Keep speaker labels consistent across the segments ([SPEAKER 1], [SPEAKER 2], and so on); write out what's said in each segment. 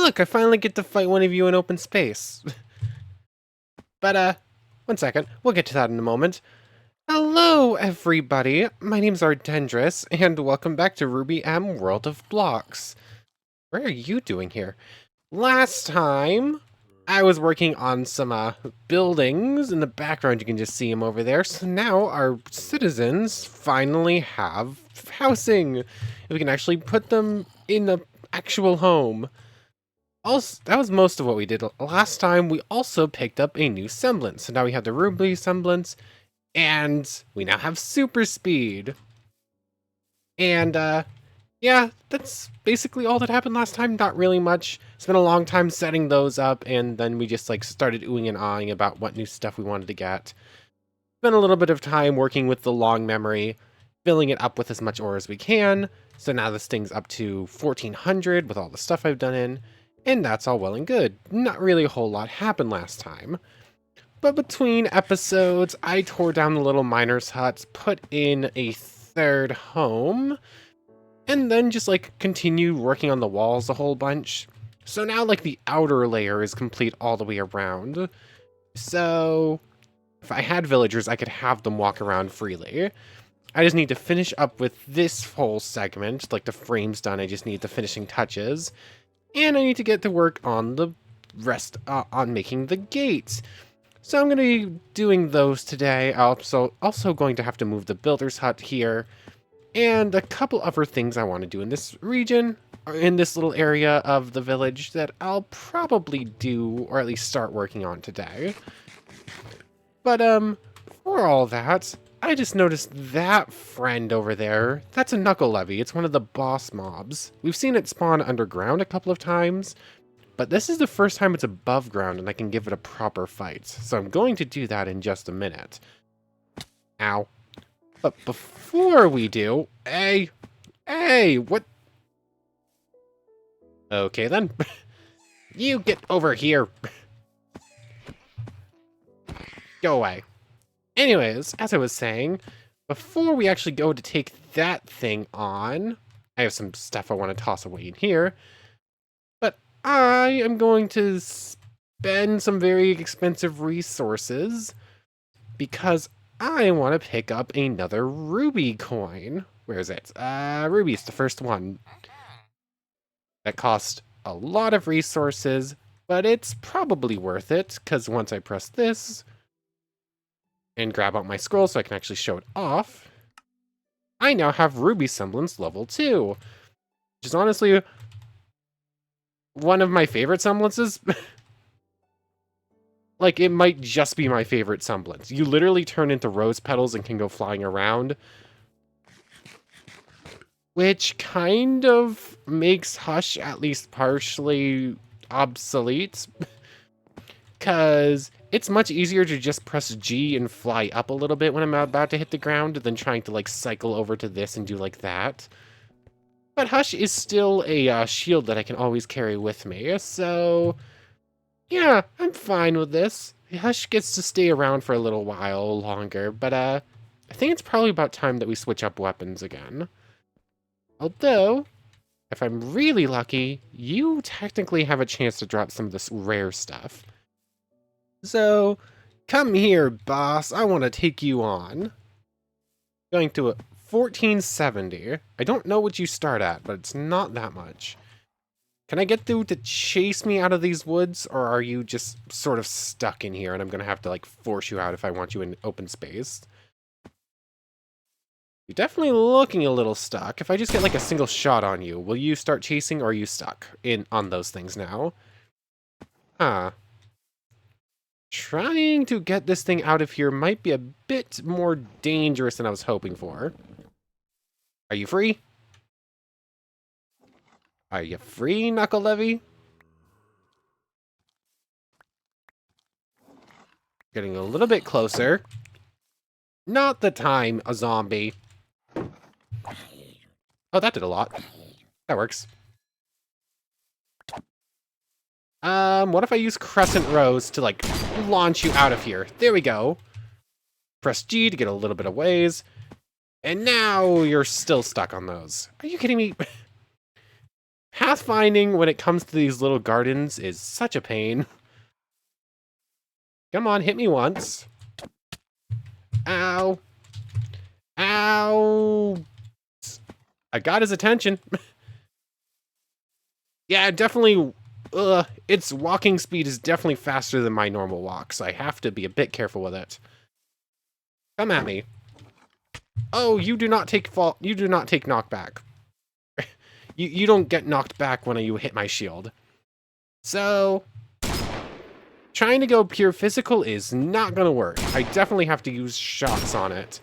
[SPEAKER 1] look, I finally get to fight one of you in open space. But, one second. We'll get to that in a moment. Hello, everybody. My name's Ardendris, and welcome back to RWBYM World of Blocks. What are you doing here? Last time, I was working on some, buildings. In the background, you can just see them over there. So now our citizens finally have housing. We can actually put them in an actual home. Also, that was most of what we did. Last time, we also picked up a new semblance. So now we have the RWBY semblance, and we now have super speed. And, yeah, that's basically all that happened last time. Not really much. It's been a long time setting those up, and then we just, like, started oohing and ahhing about what new stuff we wanted to get. Spent a little bit of time working with the long memory, filling it up with as much ore as we can. So now this thing's up to 1400 with all the stuff I've done in. And that's all well and good. Not really a whole lot happened last time. But between episodes, I tore down the little miner's huts, put in a third home, and then just like continued working on the walls a whole bunch. So now like the outer layer is complete all the way around. So if I had villagers, I could have them walk around freely. I just need to finish up with this whole segment, like the frame's done, I just need the finishing touches. And I need to get to work on the rest, on making the gates. So I'm going to be doing those today. I'm also going to have to move the builder's hut here. And a couple other things I want to do in this region, or in this little area of the village that I'll probably do, or at least start working on today. But, for all that, I just noticed that friend over there. That's a knuckle levy. It's one of the boss mobs. We've seen it spawn underground a couple of times, but this is the first time it's above ground and I can give it a proper fight. So I'm going to do that in just a minute. Ow. But before we do, hey, what? Okay then. You get over here. Go away. Anyways, as I was saying, before we actually go to take that thing on, I have some stuff I want to toss away in here, but I am going to spend some very expensive resources because I want to pick up another ruby coin. Where is it? Ruby's the first one. That cost a lot of resources, but it's probably worth it, because once I press this and grab out my scroll so I can actually show it off, I now have Ruby Semblance level 2, which is honestly one of my favorite semblances. Like, it might just be my favorite semblance. You literally turn into rose petals and can go flying around, which kind of makes Hush at least partially obsolete, because it's much easier to just press G and fly up a little bit when I'm about to hit the ground than trying to like cycle over to this and do like that. But Hush is still a shield that I can always carry with me, so yeah, I'm fine with this. Hush gets to stay around for a little while longer, but I think it's probably about time that we switch up weapons again. Although, if I'm really lucky, you technically have a chance to drop some of this rare stuff. So, come here, boss. I want to take you on. Going to 1470. I don't know what you start at, but it's not that much. Can I get you to chase me out of these woods, or are you just sort of stuck in here and I'm going to have to, like, force you out if I want you in open space? You're definitely looking a little stuck. If I just get, like, a single shot on you, will you start chasing, or are you stuck on those things now? Huh. Trying to get this thing out of here might be a bit more dangerous than I was hoping for. Are you free? Are you free, Knuckle Levy? Getting a little bit closer. Not the time, a zombie. Oh, that did a lot. That works. What if I use Crescent Rose to, like, launch you out of here? There we go. Press G to get a little bit of ways. And now you're still stuck on those. Are you kidding me? Pathfinding when it comes to these little gardens is such a pain. Come on, hit me once. Ow. Ow. I got his attention. Yeah, definitely. Its walking speed is definitely faster than my normal walk, so I have to be a bit careful with it. Come at me. Oh, you do not take fault. You do not take knockback. You don't get knocked back when you hit my shield. So, trying to go pure physical is not gonna work. I definitely have to use shots on it.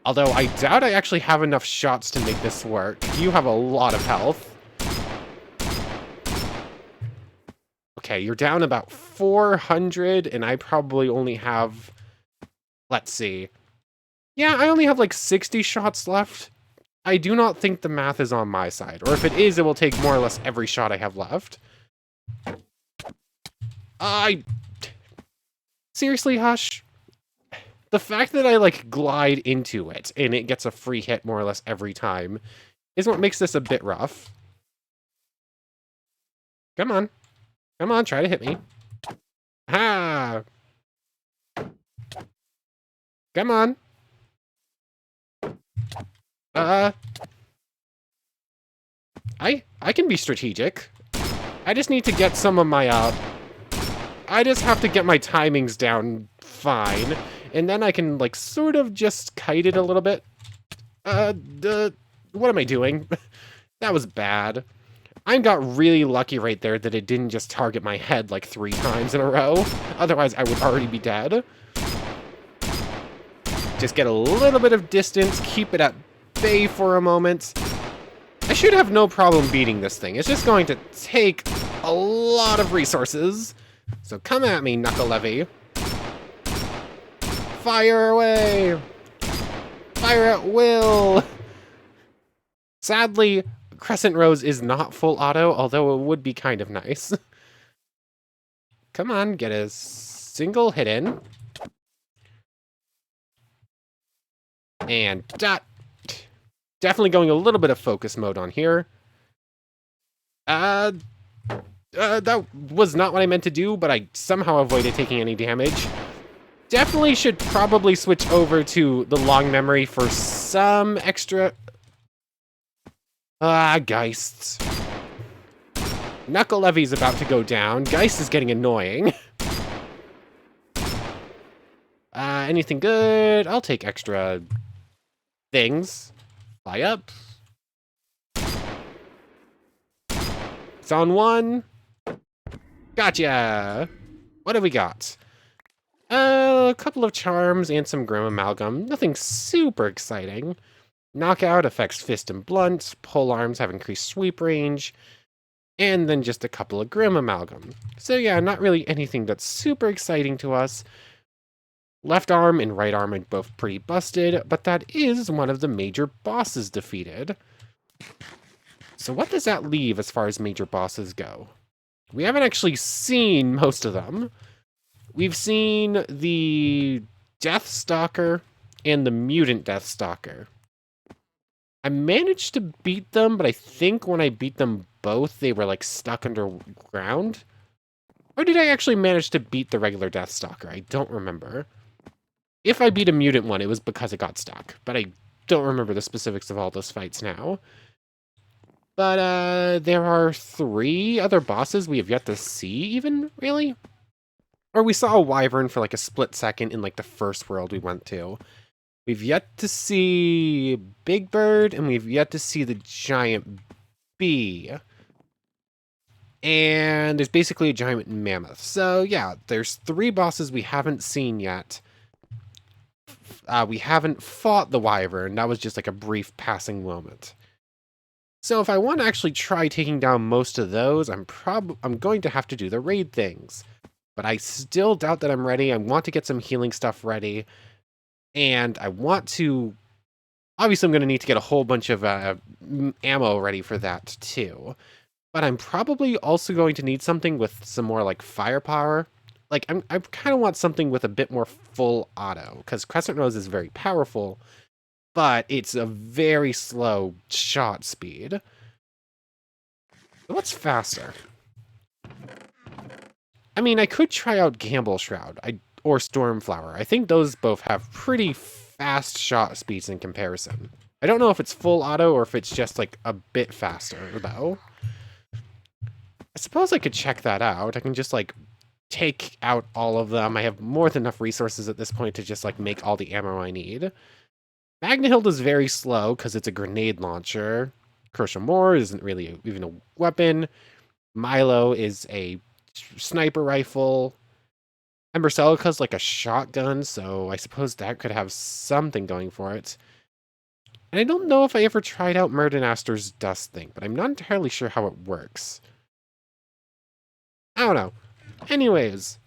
[SPEAKER 1] Although I doubt I actually have enough shots to make this work. You have a lot of health. Okay, you're down about 400, and I probably only have... Let's see. Yeah, I only have like 60 shots left. I do not think the math is on my side. Or if it is, it will take more or less every shot I have left. Seriously, Hush? The fact that I, like, glide into it, and it gets a free hit more or less every time, is what makes this a bit rough. Come on. Come on, try to hit me. Ha! Come on. I can be strategic. I just need to get some of my, I just have to get my timings down fine, and then I can, like, sort of just kite it a little bit. What am I doing? That was bad. I got really lucky right there that it didn't just target my head like 3 times in a row. Otherwise, I would already be dead. Just get a little bit of distance, keep it at bay for a moment. I should have no problem beating this thing. It's just going to take a lot of resources. So come at me, Knuckle Levy. Fire away! Fire at will! Sadly, Crescent Rose is not full auto, although it would be kind of nice. Come on, get a single hit in. And dot. Definitely going a little bit of focus mode on here. That was not what I meant to do, but I somehow avoided taking any damage. Definitely should probably switch over to the long memory for some extra... Geists. Knuckle Levy's about to go down. Geist is getting annoying. Anything good? I'll take extra things. Fly up. It's on 1. Gotcha! What have we got? A couple of charms and some Grimm amalgam. Nothing super exciting. Knockout affects fist and blunt. Pole arms have increased sweep range. And then just a couple of Grimm amalgam. So yeah, not really anything that's super exciting to us. Left arm and right arm are both pretty busted, but that is one of the major bosses defeated. So what does that leave as far as major bosses go? We haven't actually seen most of them. We've seen the Death Stalker and the Mutant Death Stalker. I managed to beat them, but I think when I beat them both, they were like stuck underground. Or did I actually manage to beat the regular Death Stalker? I don't remember. If I beat a mutant one, it was because it got stuck, but I don't remember the specifics of all those fights now. But there are 3 other bosses we have yet to see even, really? Or we saw a wyvern for like a split second in like the first world we went to. We've yet to see Big Bird, and we've yet to see the giant bee. And there's basically a giant mammoth. So yeah, there's 3 bosses we haven't seen yet. We haven't fought the wyvern. That was just like a brief passing moment. So if I want to actually try taking down most of those, I'm going to have to do the raid things. But I still doubt that I'm ready. I want to get some healing stuff ready. And I want to... Obviously, I'm going to need to get a whole bunch of ammo ready for that, too. But I'm probably also going to need something with some more, like, firepower. Like, I kind of want something with a bit more full auto, because Crescent Rose is very powerful. but it's a very slow shot speed. What's faster? I mean, I could try out Gamble Shroud or Stormflower. I think those both have pretty fast shot speeds in comparison. I don't know if it's full auto or if it's just like a bit faster, though. I suppose I could check that out. I can just like take out all of them. I have more than enough resources at this point to just like make all the ammo I need. Magnahild is very slow because it's a grenade launcher. Crucial Moore isn't really even a weapon. Milo is a sniper rifle. Embercelica's like a shotgun, so I suppose that could have something going for it. And I don't know if I ever tried out Murdenaster's dust thing, but I'm not entirely sure how it works. I don't know. Anyways,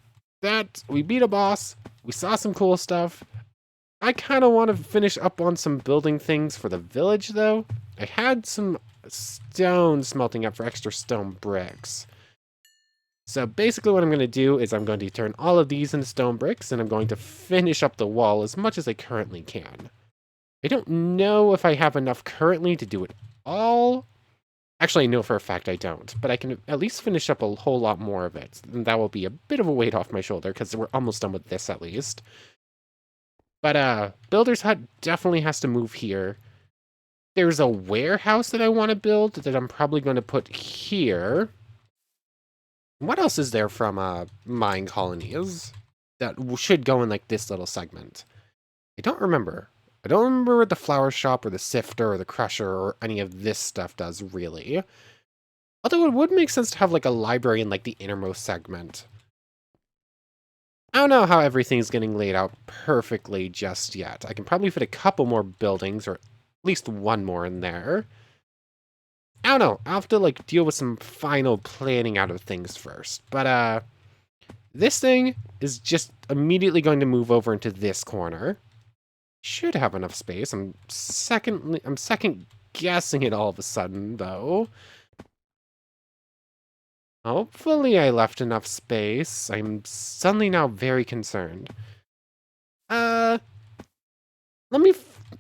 [SPEAKER 1] we beat a boss, we saw some cool stuff. I kind of want to finish up on some building things for the village, though. I had some stone smelting up for extra stone bricks. So basically what I'm going to do is I'm going to turn all of these into stone bricks, and I'm going to finish up the wall as much as I currently can. I don't know if I have enough currently to do it all. Actually, I know for a fact I don't, but I can at least finish up a whole lot more of it. And that will be a bit of a weight off my shoulder, because we're almost done with this at least. But Builder's Hut definitely has to move here. There's a warehouse that I want to build that I'm probably going to put here. What else is there from Minecolonies that should go in like this little segment? I don't remember. I don't remember what the flower shop or the sifter or the crusher or any of this stuff does, really. Although it would make sense to have like a library in like the innermost segment. I don't know how everything's getting laid out perfectly just yet. I can probably fit a couple more buildings, or at least one more in there. I don't know. I'll have to like deal with some final planning out of things first. But this thing is just immediately going to move over into this corner. Should have enough space. I'm second guessing it all of a sudden, though. Hopefully I left enough space. I'm suddenly now very concerned. Let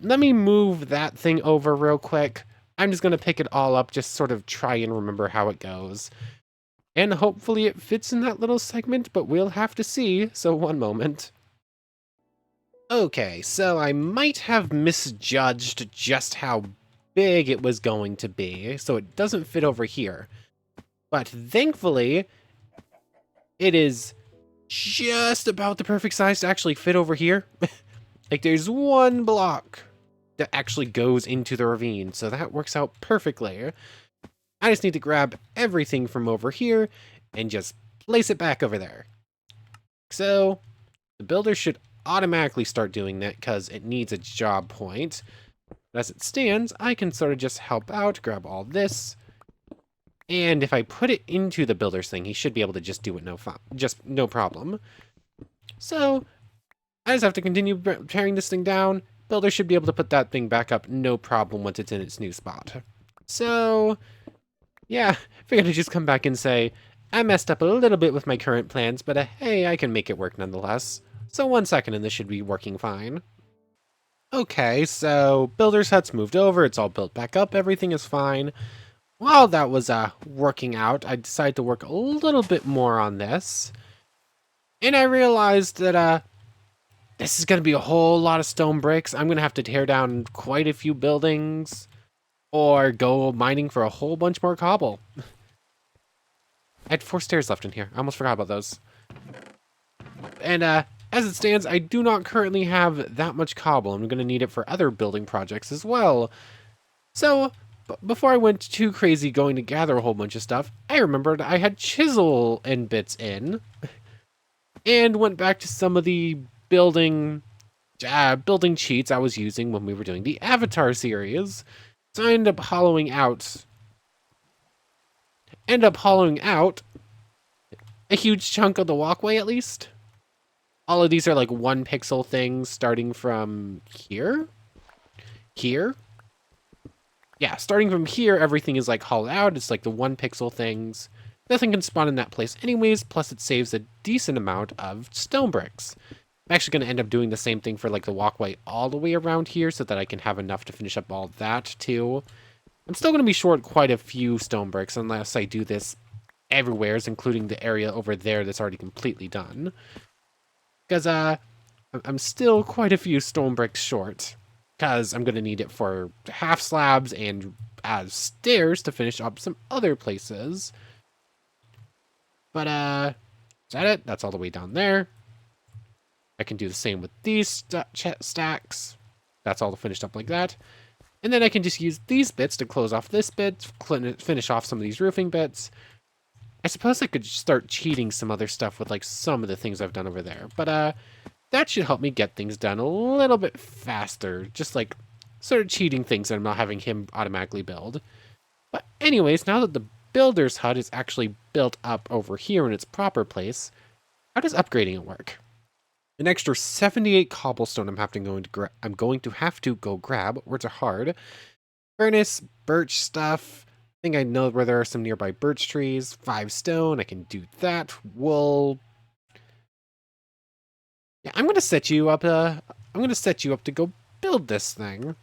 [SPEAKER 1] me move that thing over real quick. I'm just gonna pick it all up, just sort of try and remember how it goes. And hopefully it fits in that little segment, but we'll have to see, so one moment. Okay, so I might have misjudged just how big it was going to be, so it doesn't fit over here. But thankfully, it is just about the perfect size to actually fit over here. Like, there's one block that actually goes into the ravine, so that works out perfectly. I just need to grab everything from over here and just place it back over there. So, the builder should automatically start doing that because it needs a job point. But as it stands, I can sort of just help out, grab all this. And if I put it into the builder's thing, he should be able to just do it no problem. So, I just have to continue tearing this thing down. Builder should be able to put that thing back up no problem once it's in its new spot. So, yeah, figured I'd just come back and say, I messed up a little bit with my current plans, but hey, I can make it work nonetheless. So 1 second and this should be working fine. Okay, so Builder's Hut's moved over, it's all built back up, everything is fine. While that was working out, I decided to work a little bit more on this. And I realized that this is going to be a whole lot of stone bricks. I'm going to have to tear down quite a few buildings or go mining for a whole bunch more cobble. I had 4 stairs left in here. I almost forgot about those. And as it stands, I do not currently have that much cobble. I'm going to need it for other building projects as well. So, before I went too crazy going to gather a whole bunch of stuff, I remembered I had chisel and bits in. And went back to some of the building cheats I was using when we were doing the Avatar series. So I ended up hollowing out a huge chunk of the walkway, at least. All of these are like 1 pixel things starting from here. Yeah, starting from here, everything is like hollowed out. It's like the 1 pixel things. Nothing can spawn in that place anyways, plus it saves a decent amount of stone bricks. I'm actually going to end up doing the same thing for like the walkway all the way around here so that I can have enough to finish up all that too. I'm still going to be short quite a few stone bricks unless I do this everywhere, including the area over there that's already completely done. Because I'm still quite a few stone bricks short. Because I'm going to need it for half slabs and as stairs to finish up some other places. But is that it? That's all the way down there. I can do the same with these stacks. That's all finished up like that. And then I can just use these bits to close off this bit, finish off some of these roofing bits. I suppose I could start cheating some other stuff with like some of the things I've done over there. But that should help me get things done a little bit faster. Just like sort of cheating things that I'm not having him automatically build. But anyways, now that the builder's hut is actually built up over here in its proper place, how does upgrading it work? An extra 78 cobblestone I'm going to have to go grab. Words are hard. Furnace, birch stuff. I think I know where there are some nearby birch trees. 5 stone, I can do that. Wool. Yeah, I'm gonna set you up. I'm gonna set you up to go build this thing.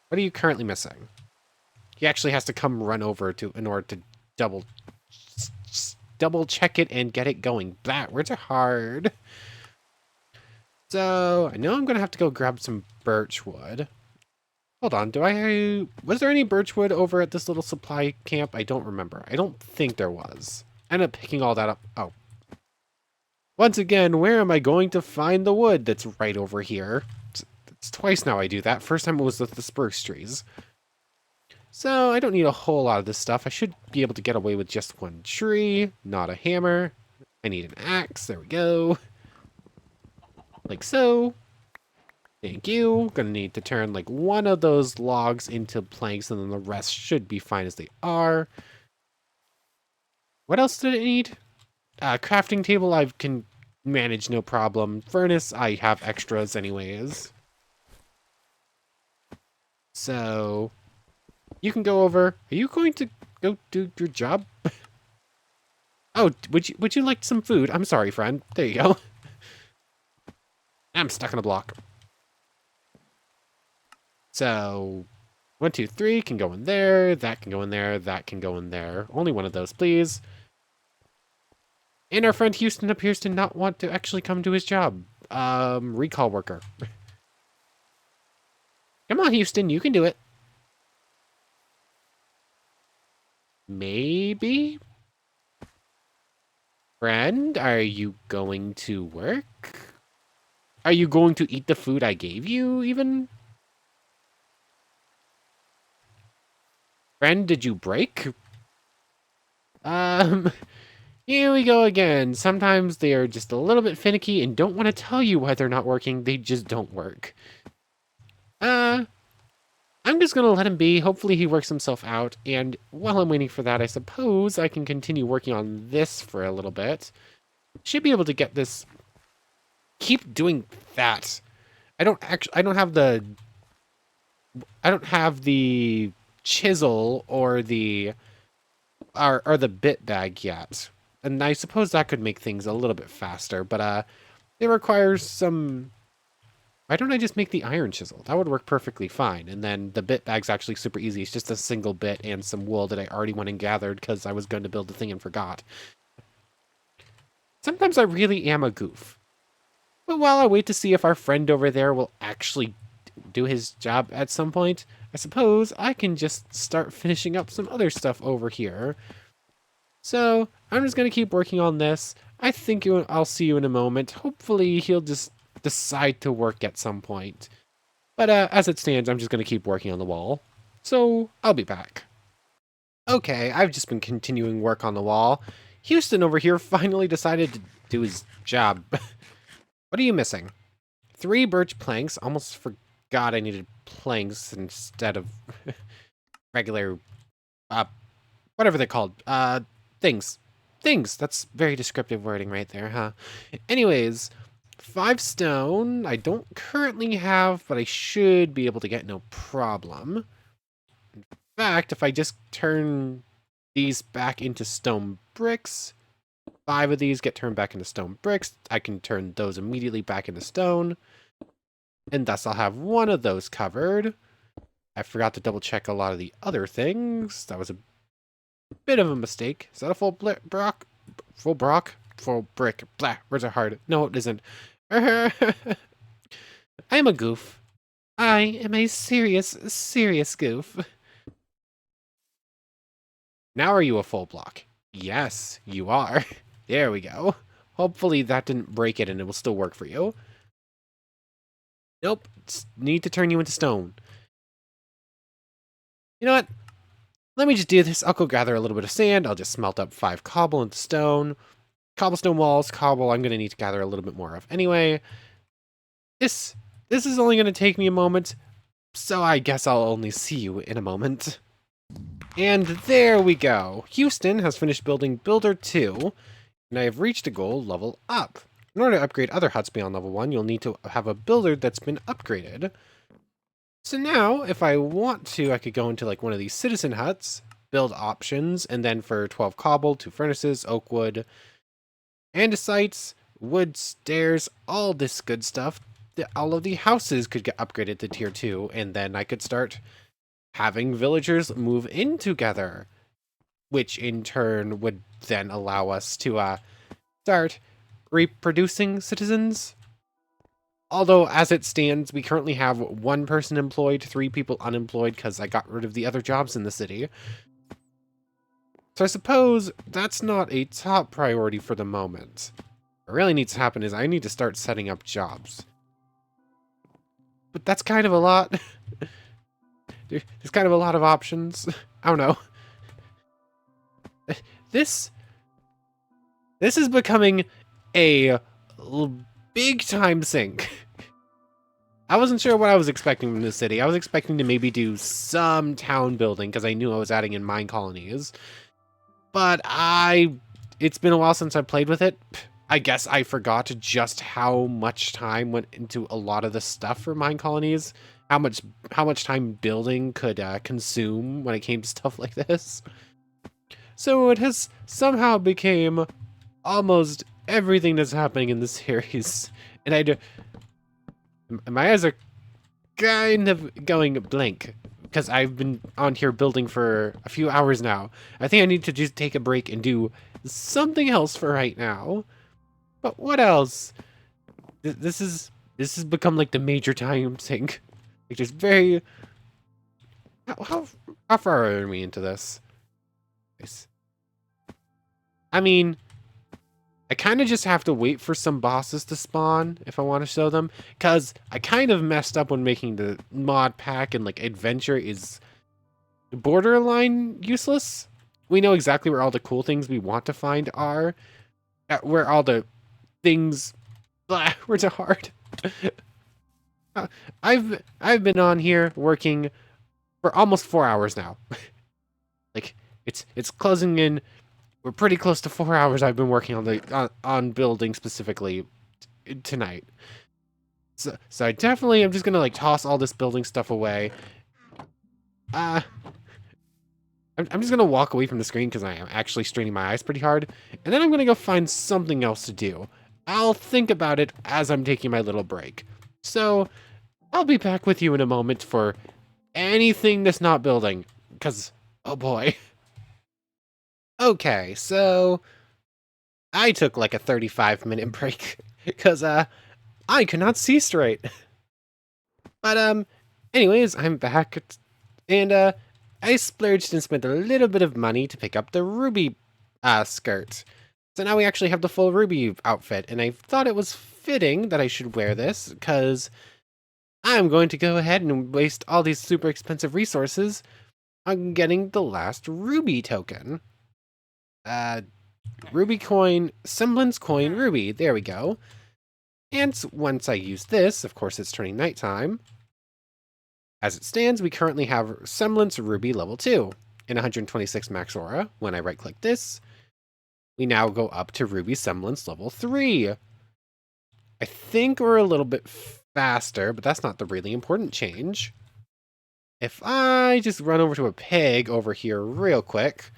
[SPEAKER 1] What are you currently missing? He actually has to come run over in order to double check it and get it going. That words are hard. So I know I'm gonna have to go grab some birch wood. Hold on, was there any birch wood over at this little supply camp? I don't remember. I don't think there was. I ended up picking all that up. Oh. Once again, where am I going to find the wood that's right over here? It's twice now I do that. First time it was with the spruce trees. So I don't need a whole lot of this stuff. I should be able to get away with just one tree, not a hammer. I need an axe. There we go. Like so. Thank you. Gonna need to turn like one of those logs into planks and then the rest should be fine as they are. What else did it need? Crafting table I can manage no problem. Furnace I have extras anyways. So you can go over. Are you going to go do your job? Oh, would you like some food? I'm sorry, friend. There you go. I'm stuck in a block. So 1, 2, 3 can go in there. That can go in there. That can go in there. Only one of those, please. And our friend Houston appears to not want to actually come to his job. Recall worker. Come on, Houston, you can do it. Maybe? Friend, are you going to work? Are you going to eat the food I gave you, even? Friend, did you break? Here we go again. Sometimes they are just a little bit finicky and don't want to tell you why they're not working. They just don't work. I'm just going to let him be. Hopefully he works himself out. And while I'm waiting for that, I suppose I can continue working on this for a little bit. Should be able to get this. Keep doing that. I don't have the chisel or the bit bag yet. And I suppose that could make things a little bit faster, but it requires some. Why don't I just make the iron chisel? That would work perfectly fine. And then the bit bag's actually super easy. It's just a single bit and some wool that I already went and gathered because I was going to build the thing and forgot. Sometimes I really am a goof. But while I wait to see if our friend over there will actually do his job at some point, I suppose I can just start finishing up some other stuff over here. So I'm just going to keep working on this. I think I'll see you in a moment. Hopefully he'll just decide to work at some point. But as it stands, I'm just going to keep working on the wall. So I'll be back. Okay, I've just been continuing work on the wall. Houston over here finally decided to do his job. What are you missing? 3 birch planks. Almost forgot I needed planks instead of regular, whatever they're called. Things. Things. That's very descriptive wording right there, huh? Anyways, 5 stone. I don't currently have, but I should be able to get no problem. In fact, if I just turn these back into stone bricks, 5 of these get turned back into stone bricks. I can turn those immediately back into stone. And thus I'll have one of those covered. I forgot to double check a lot of the other things. That was a bit of a mistake. Is that a full brock? Full brock? Full brick. Blah. Words are hard. No, it isn't. I am a goof. I am a serious goof. Now are you a full block? Yes, you are. There we go. Hopefully that didn't break it and it will still work for you. Nope. Need to turn you into stone. You know what? Let me just do this. I'll go gather a little bit of sand. I'll just smelt up 5 cobble into stone. Cobblestone walls, cobble, I'm going to need to gather a little bit more of. Anyway, this is only going to take me a moment, so I guess I'll only see you in a moment. And there we go. Houston has finished building Builder 2, and I have reached a goal level up. In order to upgrade other huts beyond level 1, you'll need to have a builder that's been upgraded. So now, if I want to, I could go into like one of these citizen huts, build options, and then for 12 cobble, 2 furnaces, oak wood, andesites, wood stairs, all this good stuff, all of the houses could get upgraded to tier 2, and then I could start having villagers move in together, which in turn would then allow us to start reproducing citizens. Although, as it stands, we currently have 1 person employed, 3 people unemployed, because I got rid of the other jobs in the city. So I suppose that's not a top priority for the moment. What really needs to happen is I need to start setting up jobs. But that's kind of a lot. There's kind of a lot of options. I don't know. This is becoming a big time sink. I wasn't sure what I was expecting from the city. I was expecting to maybe do some town building because I knew I was adding in Minecolonies. But it's been a while since I played with it. I guess I forgot just how much time went into a lot of the stuff for Minecolonies. How much time building could consume when it came to stuff like this. So it has somehow became almost everything that's happening in the series. And my eyes are kind of going blank because I've been on here building for a few hours now. I think I need to just take a break and do something else for right now. But what else? This has become like the major time sink. Like just very. How far are we into this? I mean, I kind of just have to wait for some bosses to spawn if I want to show them, because I kind of messed up when making the mod pack, and like adventure is borderline useless. We know exactly where all the cool things we want to find are, where all the things, words are hard. I've been on here working for almost 4 hours now. Like it's closing in. We're pretty close to 4 hours I've been working on building specifically tonight. So I definitely am just gonna like toss all this building stuff away. I'm just gonna walk away from the screen because I am actually straining my eyes pretty hard, and then I'm gonna go find something else to do. I'll think about it as I'm taking my little break. So I'll be back with you in a moment for anything that's not building, because oh boy. Okay, so I took like a 35-minute break because I could not see straight. But anyways, I'm back, and I splurged and spent a little bit of money to pick up the ruby skirt. So now we actually have the full ruby outfit, and I thought it was fitting that I should wear this because I'm going to go ahead and waste all these super expensive resources on getting the last ruby token. Ruby coin, Semblance coin, ruby. There we go. And once I use this, of course it's turning nighttime. As it stands, we currently have Semblance ruby level 2 and 126 max aura. When I right click this, we now go up to ruby Semblance level 3. I think we're a little bit faster, but that's not the really important change. If I just run over to a pig over here real quick,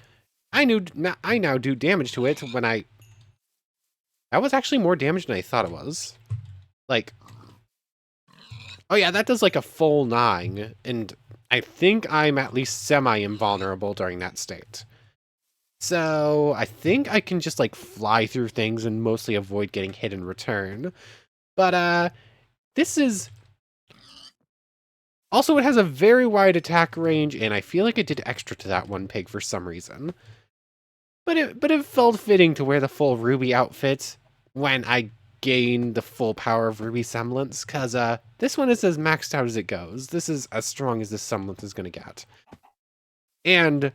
[SPEAKER 1] I now do damage to it when I That was actually more damage than I thought it was. Like, oh yeah, that does like a full 9, and I think I'm at least semi-invulnerable during that state. So I think I can just like fly through things and mostly avoid getting hit in return. But this is... Also, it has a very wide attack range, and I feel like it did extra to that one pig for some reason. But it felt fitting to wear the full Ruby outfit when I gain the full power of Ruby Semblance, because this one is as maxed out as it goes. This is as strong as this Semblance is going to get. And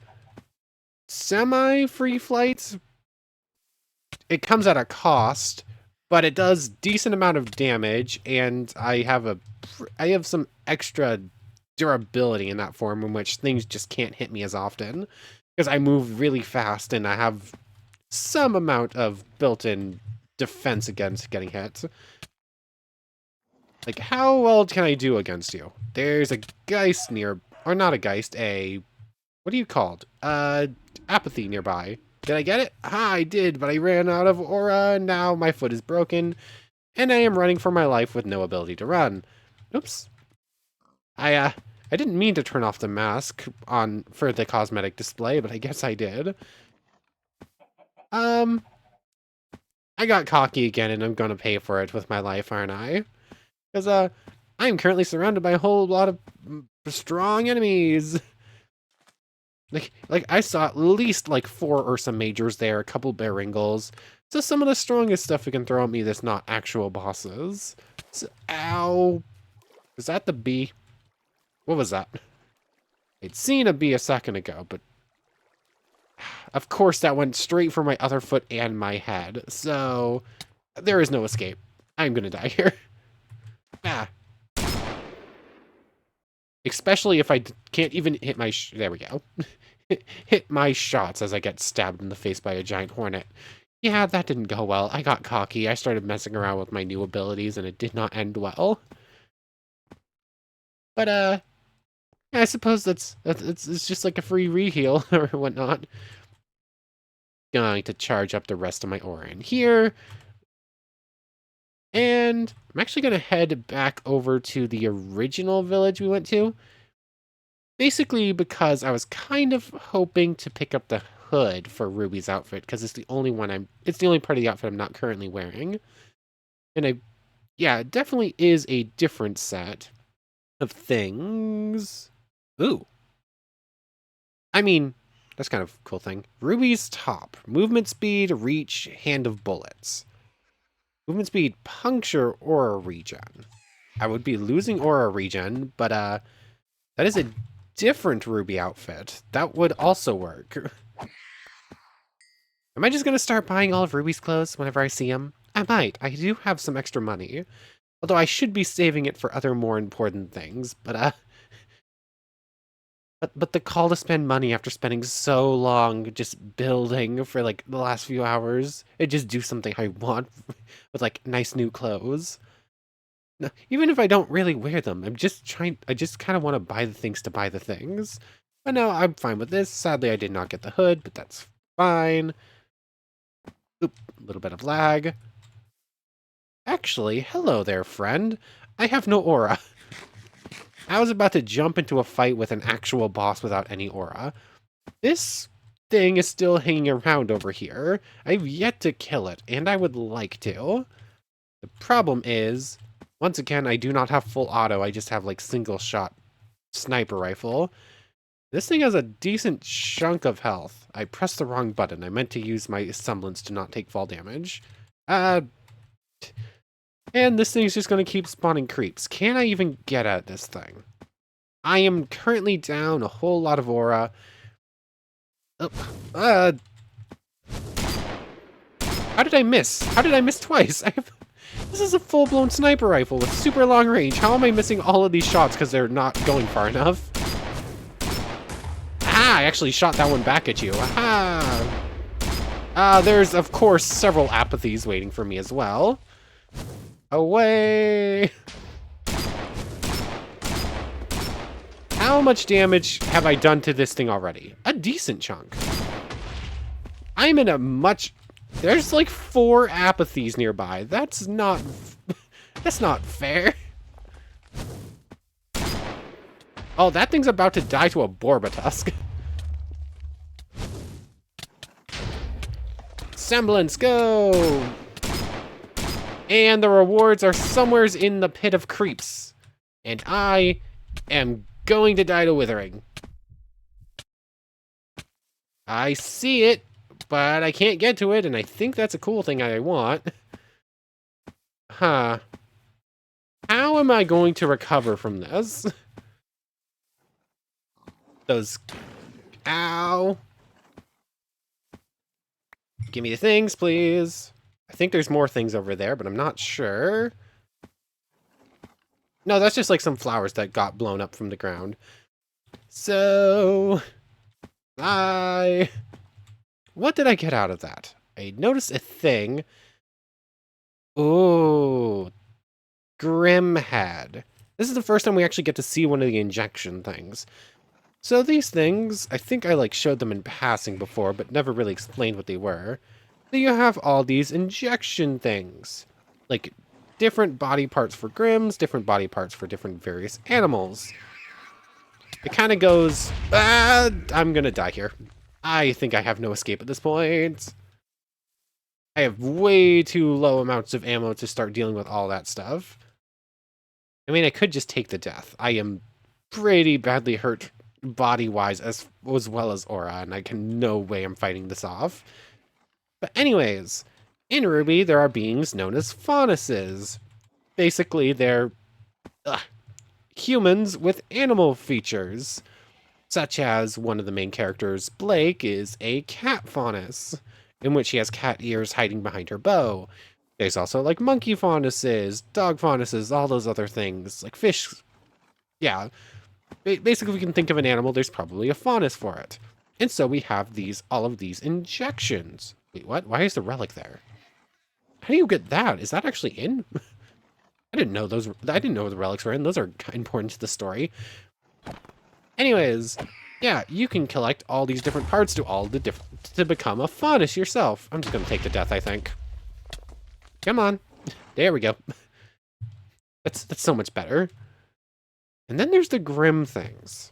[SPEAKER 1] semi-free flights, it comes at a cost, but it does decent amount of damage, and I have some extra durability in that form in which things just can't hit me as often, because I move really fast and I have some amount of built-in defense against getting hit. Like, how well can I do against you? There's a Geist near... Or not a Geist, a... What are you called? Apathy nearby. Did I get it? Ah, I did, but I ran out of aura, and now my foot is broken, and I am running for my life with no ability to run. Oops. I didn't mean to turn off the mask for the cosmetic display, but I guess I did. I got cocky again, and I'm gonna pay for it with my life, aren't I? Because, I'm currently surrounded by a whole lot of strong enemies. Like I saw at least, like, 4 Ursa Majors there, a couple Beringles. So some of the strongest stuff you can throw at me that's not actual bosses. So, ow. Is that the bee? What was that? I'd seen a bee a second ago, but... Of course, that went straight for my other foot and my head. So, there is no escape. I'm gonna die here. Ah. Especially if I can't even hit my... There we go. Hit my shots as I get stabbed in the face by a giant hornet. Yeah, that didn't go well. I got cocky. I started messing around with my new abilities, and it did not end well. But, I suppose it's just like a free reheal or whatnot. Going to charge up the rest of my aura in here. And I'm actually going to head back over to the original village we went to. Basically because I was kind of hoping to pick up the hood for Ruby's outfit, because it's the only part of the outfit I'm not currently wearing. And yeah, it definitely is a different set of things. Ooh. I mean, that's kind of a cool thing. Ruby's top. Movement speed, reach, hand of bullets. Movement speed, puncture, aura regen. I would be losing aura regen, but that is a different Ruby outfit. That would also work. Am I just going to start buying all of Ruby's clothes whenever I see them? I might. I do have some extra money. Although I should be saving it for other more important things, but the call to spend money after spending so long just building for like the last few hours, and just do something I want with like nice new clothes. No, even if I don't really wear them, I just kind of want to buy the things to buy the things. But no, I'm fine with this. Sadly, I did not get the hood, but that's fine. Oop, a little bit of lag. Actually, hello there, friend. I have no aura. I was about to jump into a fight with an actual boss without any aura. This thing is still hanging around over here. I've yet to kill it, and I would like to. The problem is, once again, I do not have full auto. I just have, like, single-shot sniper rifle. This thing has a decent chunk of health. I pressed the wrong button. I meant to use my semblance to not take fall damage. And this thing's just going to keep spawning creeps. Can I even get at this thing? I am currently down a whole lot of aura. How did I miss? How did I miss twice? This is a full-blown sniper rifle with super long range. How am I missing all of these shots because they're not going far enough? Ah, I actually shot that one back at you. Aha! There's, of course, several apathies waiting for me as well. Away! How much damage have I done to this thing already? A decent chunk. I'm in a much... There's like 4 apathies nearby. That's not fair. Oh, that thing's about to die to a Borbatusk. Semblance, go! And the rewards are somewheres in the pit of creeps. And I am going to die to withering. I see it, but I can't get to it, and I think that's a cool thing I want. Huh. How am I going to recover from this? Those... Ow. Give me the things, please. I think there's more things over there, but I'm not sure. No, that's just like some flowers that got blown up from the ground. So... What did I get out of that? I noticed a thing. Ooh. Grimm had. This is the first time we actually get to see one of the injection things. So these things, I think I like showed them in passing before, but never really explained what they were. So you have all these injection things. Like, different body parts for Grimms, different body parts for different various animals. It kind of goes, I'm gonna die here. I think I have no escape at this point. I have way too low amounts of ammo to start dealing with all that stuff. I mean, I could just take the death. I am pretty badly hurt body-wise as well as aura, and I can no way I'm fighting this off. But anyways, in RWBY, there are beings known as faunuses. Basically, they're humans with animal features, such as one of the main characters, Blake, is a cat faunus, in which she has cat ears hiding behind her bow. There's also like monkey faunuses, dog faunuses, all those other things, like fish. Yeah, basically, if we can think of an animal, there's probably a faunus for it. And so we have all of these injections. Wait, what? Why is the relic there? How do you get that? Is that actually in? I didn't know the relics were in. Those are important to the story. Anyways, yeah, you can collect all these different parts to become a faunus yourself. I'm just gonna take the death, I think. Come on. There we go. That's so much better. And then there's the Grimm things.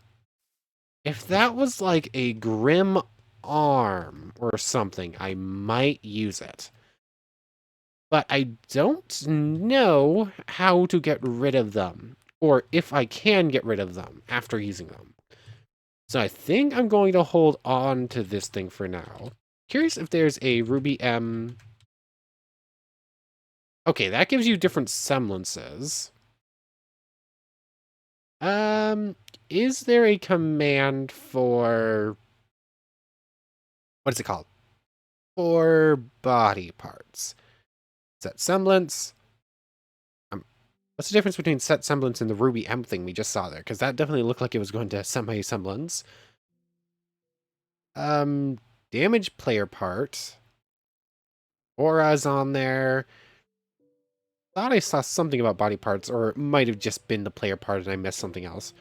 [SPEAKER 1] If that was like a Grimm arm or something, I might use it. But I don't know how to get rid of them, or if I can get rid of them after using them. So I think I'm going to hold on to this thing for now. Curious if there's a RWBYM. Okay, that gives you different semblances. Is there a command for... What is it called? For body parts. Set semblance. What's the difference between set semblance and the RWBYM thing we just saw there? Because that definitely looked like it was going to semi-semblance. Damage player part. Aura's on there. Thought I saw something about body parts, or it might have just been the player part and I missed something else.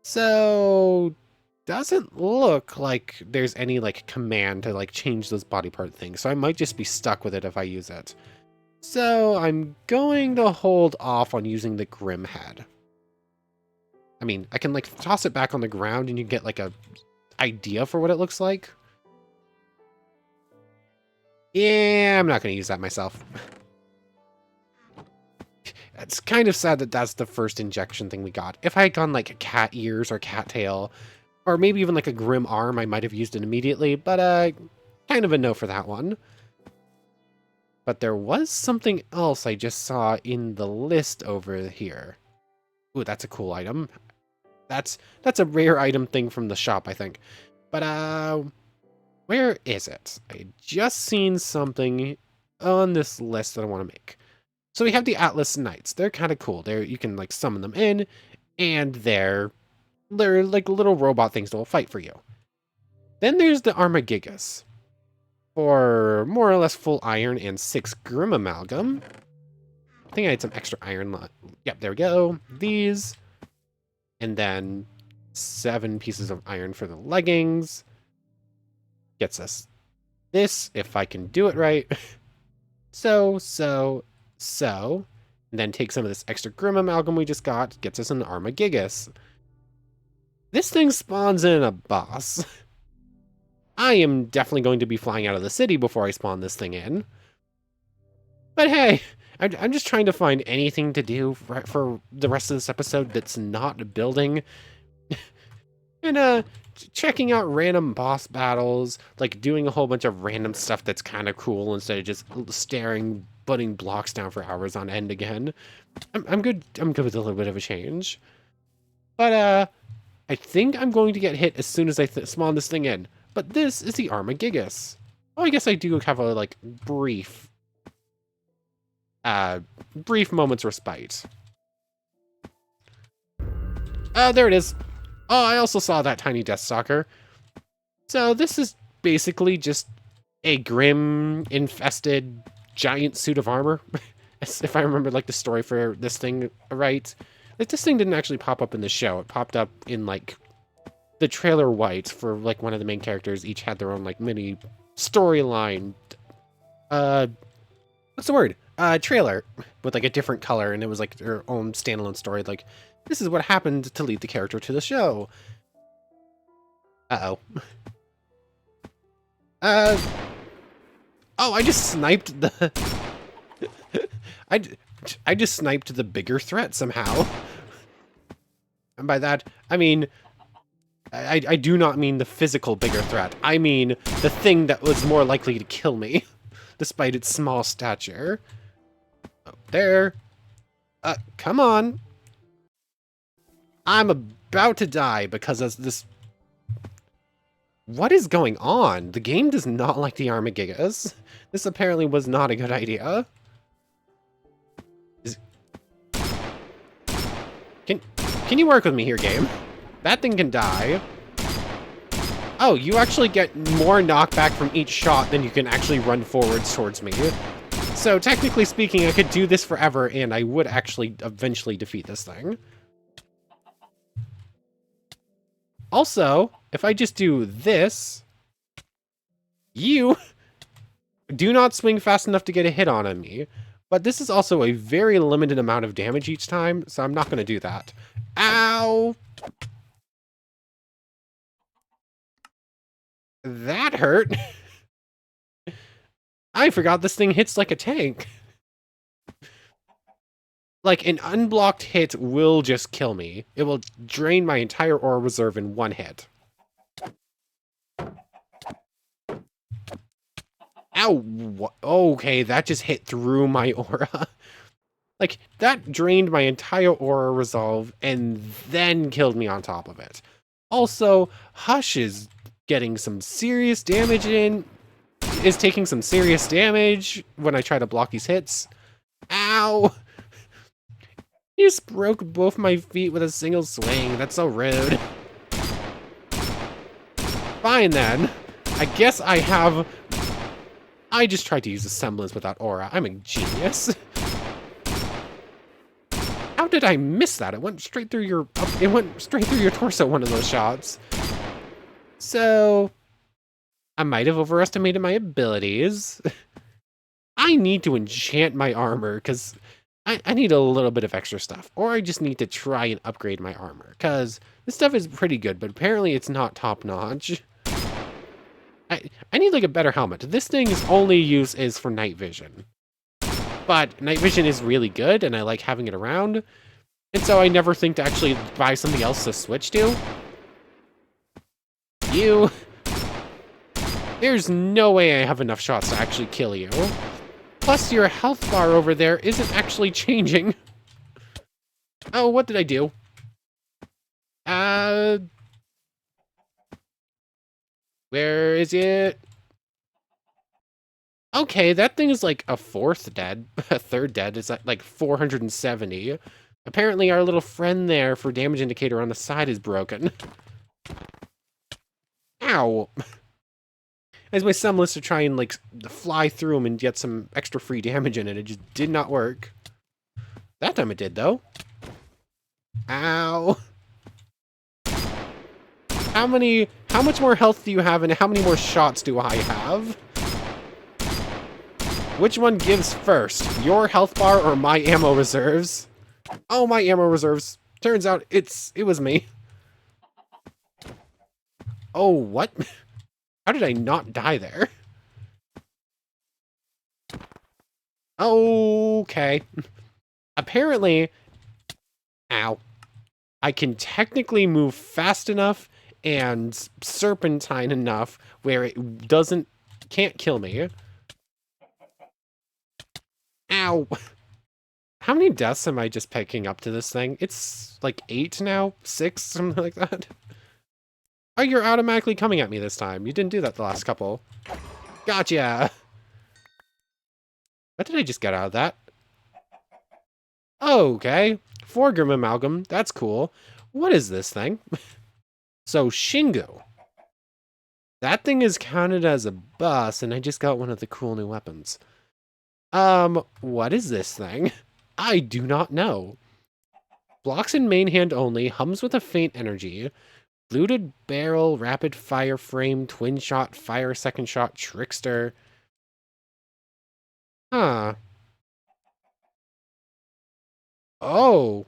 [SPEAKER 1] So, doesn't look like there's any like command to like change those body part things. So I might just be stuck with it if I use it. So I'm going to hold off on using the Grimm head. I mean, I can like toss it back on the ground and you get like a idea for what it looks like. Yeah, I'm not going to use that myself. It's kind of sad that that's the first injection thing we got. If I had gone like cat ears or cat tail, or maybe even like a Grimm arm, I might have used it immediately, but kind of a no for that one. But there was something else I just saw in the list over here. Ooh, that's a cool item. That's a rare item thing from the shop, I think. But where is it? I just seen something on this list that I want to make. So we have the Atlas Knights. They're kind of cool. You can like summon them in, and they're like little robot things that will fight for you. Then there's the Armagigas. For more or less full iron and 6 Grimm amalgam. I think I had some extra iron. Yep, there we go. These. And then 7 pieces of iron for the leggings. Gets us this, if I can do it right. So. And then take some of this extra Grimm amalgam we just got, gets us an Armagigas. This thing spawns in a boss. I am definitely going to be flying out of the city before I spawn this thing in. But hey, I'm just trying to find anything to do for the rest of this episode that's not building. And checking out random boss battles, like doing a whole bunch of random stuff that's kind of cool instead of just staring, putting blocks down for hours on end again. I'm good with a little bit of a change. But I think I'm going to get hit as soon as I spawn this thing in. But this is the Armagigas. Oh, I guess I do have a like brief moment's respite. Oh, there it is. Oh, I also saw that tiny Deathstalker. So this is basically just a Grimm-infested giant suit of armor. If I remember like the story for this thing right. Like, this thing didn't actually pop up in the show. It popped up in like the trailer white for like one of the main characters. Each had their own like mini storyline. What's the word? Trailer with like a different color, and it was like their own standalone story. Like, this is what happened to lead the character to the show. Uh-oh. Oh, I just sniped the... I just sniped the bigger threat somehow. And by that, I mean... I do not mean the physical bigger threat. I mean the thing that was more likely to kill me, despite its small stature. Oh, there. Come on. I'm about to die because of this. What is going on? The game does not like the Armagigas. This apparently was not a good idea. Can you work with me here, game? That thing can die. Oh, you actually get more knockback from each shot than you can actually run forwards towards me. So technically speaking, I could do this forever and I would actually eventually defeat this thing. Also, if I just do this, you do not swing fast enough to get a hit on me. But this is also a very limited amount of damage each time, so I'm not going to do that. Ow! That hurt. I forgot this thing hits like a tank. Like, an unblocked hit will just kill me. It will drain my entire aura reserve in one hit. Ow! Okay, that just hit through my aura. Like, that drained my entire aura resolve and then killed me on top of it. Also, Hush is getting some serious damage is taking some serious damage when I try to block these hits. Ow! You just broke both my feet with a single swing. That's so rude. Fine then. I guess I just tried to use a semblance without aura. I'm a genius. How did I miss that? It went straight through your torso, one of those shots. So, I might have overestimated my abilities. I need to enchant my armor, because I need a little bit of extra stuff. Or I just need to try and upgrade my armor, because this stuff is pretty good, but apparently it's not top-notch. I need, like, a better helmet. This thing's only use is for night vision. But night vision is really good, and I like having it around. And so I never think to actually buy something else to switch to. You... There's no way I have enough shots to actually kill you. Plus, your health bar over there isn't actually changing. Oh, what did I do? Where is it? Okay, that thing is like a fourth dead. A third dead. It's like 470. Apparently our little friend there for damage indicator on the side is broken. Ow! As my semblance to try and like fly through him and get some extra free damage in it, it just did not work. That time it did though. Ow! How much more health do you have and how many more shots do I have? Which one gives first? Your health bar or my ammo reserves? Oh, my ammo reserves. Turns out it was me. Oh, what? How did I not die there? Okay. Apparently, ow. I can technically move fast enough and serpentine enough where it can't kill me. Ow. How many deaths am I just picking up to this thing? It's like 8 now? 6? Something like that? Oh, you're automatically coming at me this time. You didn't do that the last couple. Gotcha! What did I just get out of that? Okay. 4 Grimm Amalgam. That's cool. What is this thing? So, Shingo. That thing is counted as a boss, and I just got one of the cool new weapons. What is this thing? I do not know. Blocks in main hand only, hums with a faint energy. Fluted barrel, rapid fire frame, twin shot, fire second shot, trickster. Huh. Oh.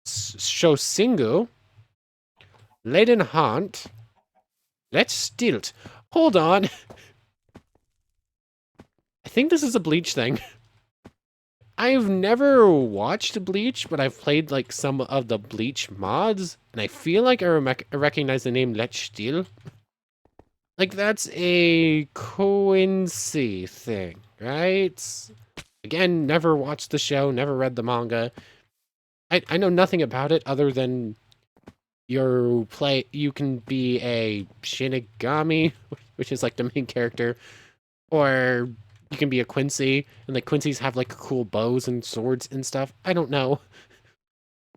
[SPEAKER 1] Shosingu. Laden Haunt. Let's stilt. Hold on. I think this is a Bleach thing. I've never watched Bleach, but I've played like some of the Bleach mods, and I feel like I recognize the name Let's Steal. Like that's a Quincy thing, right? Again, never watched the show, never read the manga. I know nothing about it other than you can be a Shinigami, which is like the main character, or you can be a Quincy, and like Quincy's have like cool bows and swords and stuff. I don't know.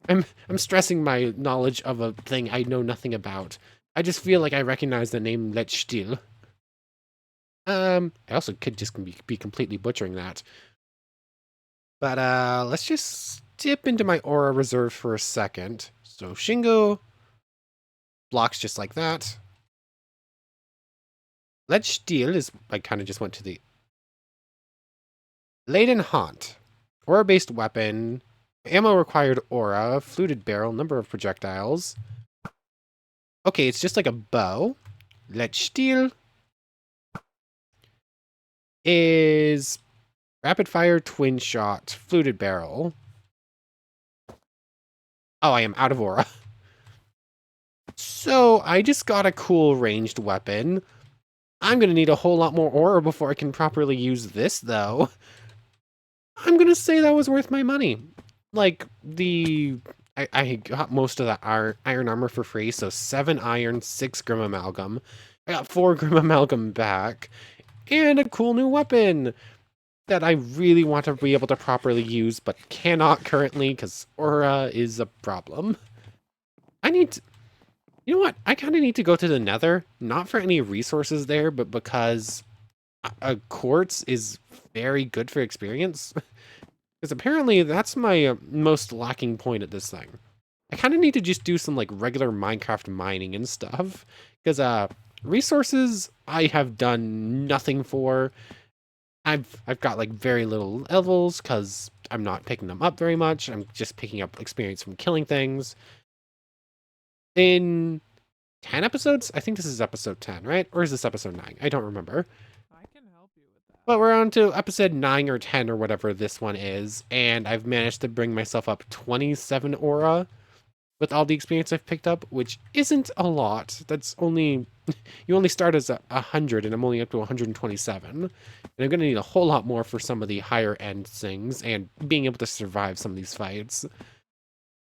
[SPEAKER 1] I'm stressing my knowledge of a thing I know nothing about. I just feel like I recognize the name Let's Steal. I also could just be completely butchering that. But let's just dip into my aura reserve for a second. So Shingo blocks just like that. Let's Steal is I kind of just went to the Laden Haunt. Aura-based weapon. Ammo required aura. Fluted barrel. Number of projectiles. Okay, it's just like a bow. Let's Steal is rapid fire, twin shot, fluted barrel. Oh, I am out of aura. So I just got a cool ranged weapon. I'm gonna need a whole lot more aura before I can properly use this, though. I'm gonna say that was worth my money. Like, I got most of the iron armor for free, so 7 iron, 6 Grimm Amalgam. I got 4 Grimm Amalgam back, and a cool new weapon that I really want to be able to properly use, but cannot currently, because aura is a problem. You know what? I kind of need to go to the Nether, not for any resources there, but because a quartz is very good for experience. Because apparently that's my most lacking point at this thing. I kind of need to just do some like regular Minecraft mining and stuff. Because resources I have done nothing for. I've got like very little levels because I'm not picking them up very much. I'm just picking up experience from killing things. In 10 episodes? I think this is episode 10, right? Or is this episode 9? I don't remember.
[SPEAKER 2] I can help you with that.
[SPEAKER 1] But we're on to episode 9 or 10 or whatever this one is, and I've managed to bring myself up 27 aura with all the experience I've picked up, which isn't a lot. That's only... You only start as 100, and I'm only up to 127. And I'm going to need a whole lot more for some of the higher end things, and being able to survive some of these fights.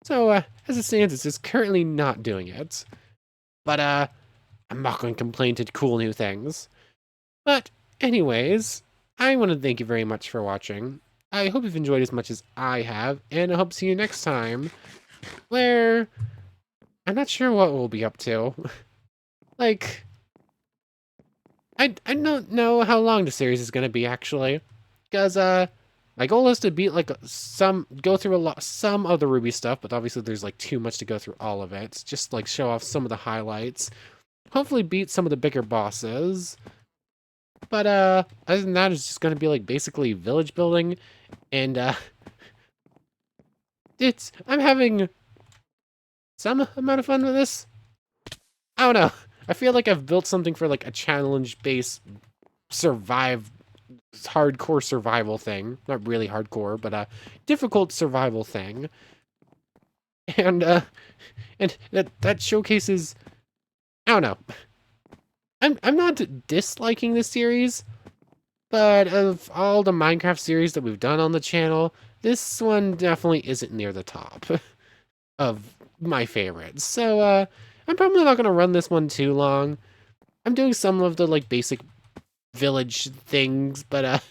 [SPEAKER 1] So, as it stands, it's just currently not doing it. But, I'm not going to complain to cool new things. But, anyways, I want to thank you very much for watching. I hope you've enjoyed as much as I have, and I hope to see you next time, where I'm not sure what we'll be up to. Like, I don't know how long the series is going to be, actually, because, my goal is to beat, like, go through some of the RWBY stuff, but obviously there's, like, too much to go through all of it. Just, like, show off some of the highlights. Hopefully beat some of the bigger bosses. But other than that, it's just gonna be like basically village building, and I'm having some amount of fun with this. I don't know. I feel like I've built something for like a challenge-based survive hardcore survival thing. Not really hardcore, but a difficult survival thing. And that showcases, I don't know. I'm not disliking this series, but of all the Minecraft series that we've done on the channel, this one definitely isn't near the top of my favorites. So I'm probably not gonna run this one too long. I'm doing some of the like basic village things, but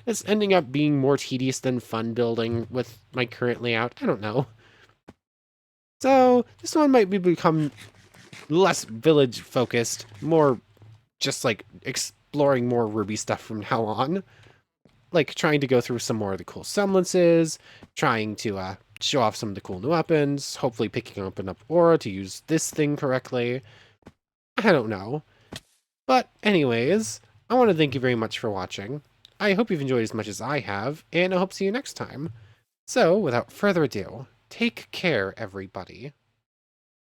[SPEAKER 1] it's ending up being more tedious than fun building with my current layout. I don't know. So this one might become less village focused, more just like exploring more Ruby stuff from now on. Like trying to go through some more of the cool semblances, trying to show off some of the cool new weapons, hopefully picking up enough aura to use this thing correctly. I don't know. But anyways, I want to thank you very much for watching. I hope you've enjoyed as much as I have, and I hope to see you next time. So, without further ado, take care, everybody.